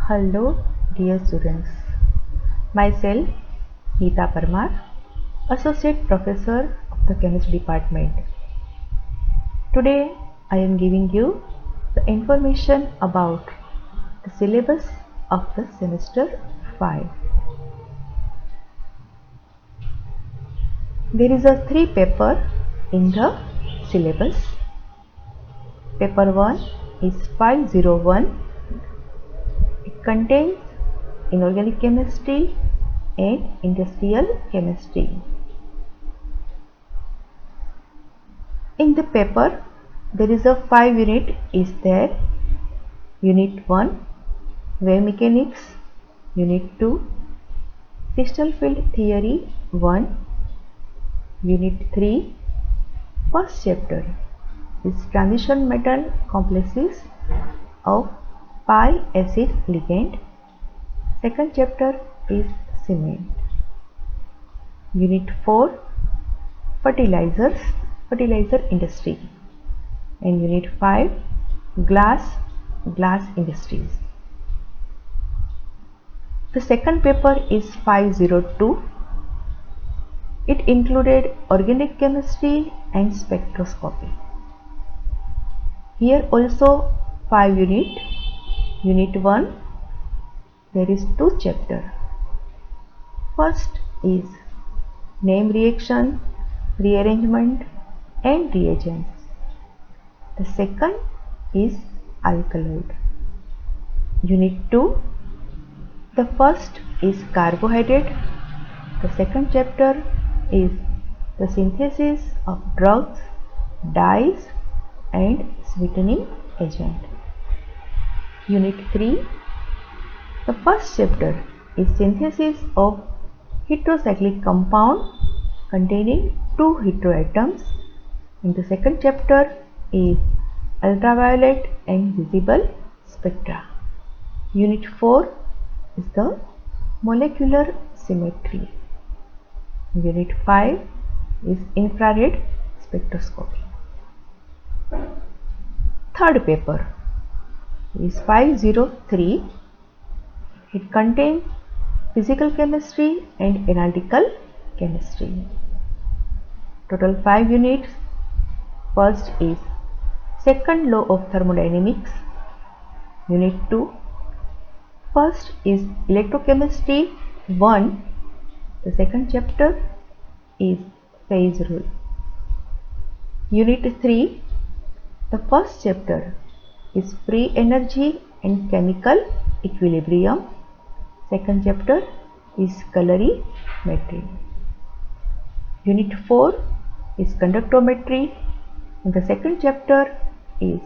Hello dear students, myself Geeta Parmar, Associate Professor of the Chemistry Department. Today I am giving you the information about the syllabus of the semester 5. There is a 3 paper in the syllabus. Paper 1 is 501. It contains inorganic chemistry and industrial chemistry. In the paper, there is a 5 unit is there. Unit 1, wave mechanics. Unit 2, crystal field theory 1. Unit 3, first chapter is transition metal complexes of pi acid ligand. Second chapter is cement. Unit 4, fertilizer industry, and Unit 5, glass industries. The second paper is 502. It included organic chemistry and spectroscopy. Here also 5 unit. Unit 1, there is 2 chapter. First is name reaction, rearrangement and reagents. The second is alkaloid. Unit 2, the first is carbohydrate. The second chapter is the synthesis of drugs, dyes and sweetening agent. Unit 3, the first chapter is synthesis of heterocyclic compound containing 2 heteroatoms, and the second chapter is ultraviolet and visible spectra. Unit 4 is the molecular symmetry. Unit 5 is infrared spectroscopy. Third paper is 503. It contains physical chemistry and analytical chemistry. Total 5 units. First is second law of thermodynamics. Unit 2. First is electrochemistry 1. The second chapter is phase rule. Unit 3. The first chapter is free energy and chemical equilibrium. Second chapter is colorimetry. Unit 4 is conductometry, and the second chapter is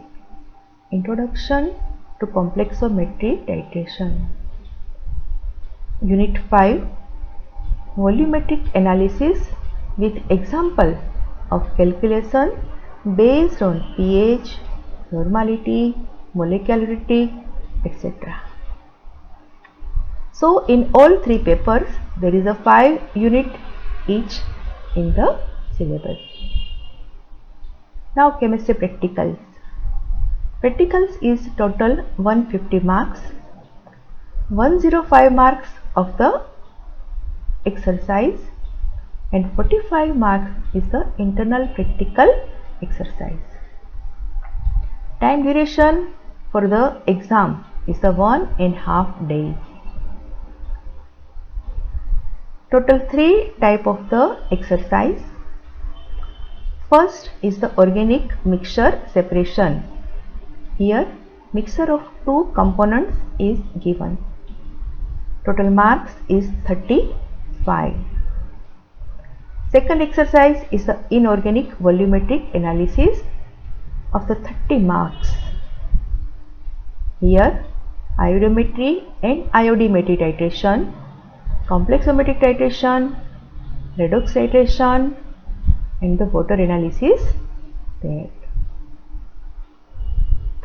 introduction to complexometry titration. Unit 5, volumetric analysis with example of calculation based on pH, normality, molecularity, etc. So in all 3 papers there is a 5 unit each in the syllabus. Now chemistry practicals. Practicals is total 150 marks. 105 marks of the exercise and 45 marks is the internal practical exercise. Time duration for the exam is the 1.5 days. Total 3 type of the exercise. First is the organic mixture separation. Here mixture of 2 components is given. Total marks is 35. Second exercise is the inorganic volumetric analysis of the 30 marks. Here iodometry and iodimetry titration, complexometric titration, redox titration and the water analysis there.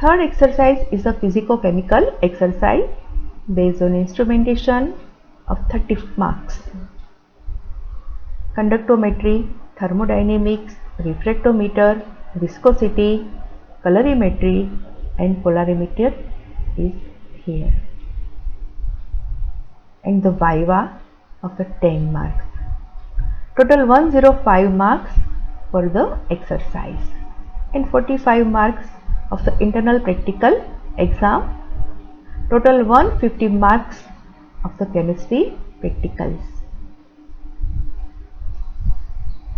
Third exercise is a physico-chemical exercise based on instrumentation of 30 marks. Conductometry, thermodynamics, refractometer, viscosity, colorimetry and polarimeter is here. and the Viva of the 10 marks. Total 105 marks for the exercise and 45 marks of the internal practical exam. Total 150 marks of the chemistry practicals.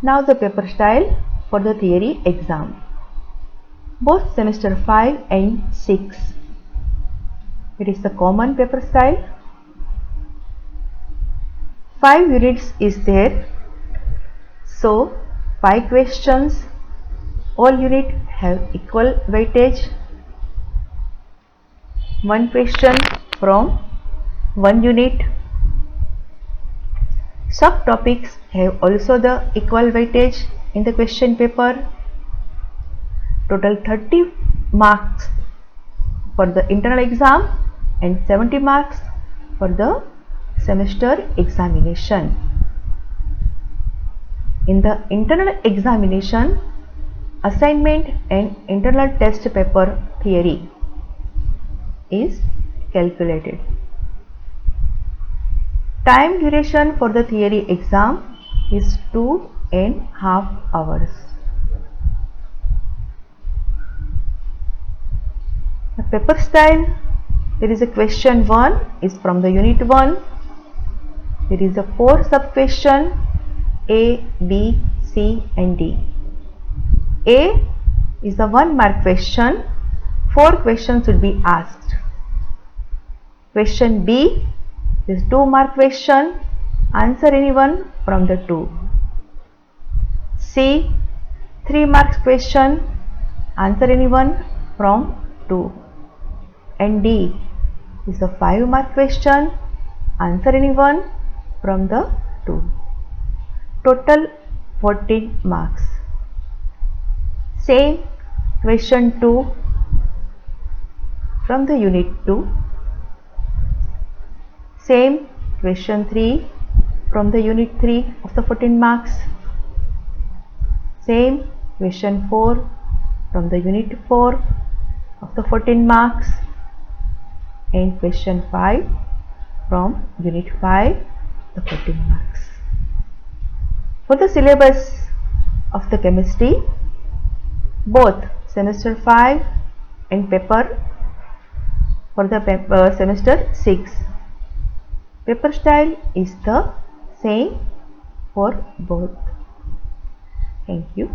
Now the paper style for the theory exam. Both semester 5 and 6. It is the common paper style. 5 units is there. So 5 questions. All units have equal weightage. One question from one unit. Subtopics have also the equal weightage in the question paper. Total 30 marks for the internal exam and 70 marks for the semester examination. In the internal examination, assignment and internal test paper theory is calculated. Time duration for the theory exam is 2.5 hours. The paper style, there is a question 1 is from the unit 1. There is a 4 sub question A, B, C and D. A is the 1 mark question. 4 questions should be asked. Question B is 2 mark question. Answer any one from the 2. C, 3 marks question. Answer any one from 2. And D is a 5 mark question. Answer any one from the 2. Total 14 marks. Same question 2 from the unit 2. Same question 3 from the unit 3 of the 14 marks. Same question 4 from the unit 4 of the 14 marks. And question 5 from unit 5, the 14 marks. For the syllabus of the chemistry, both semester 5 and paper for the semester 6. Paper style is the same for both. Thank you.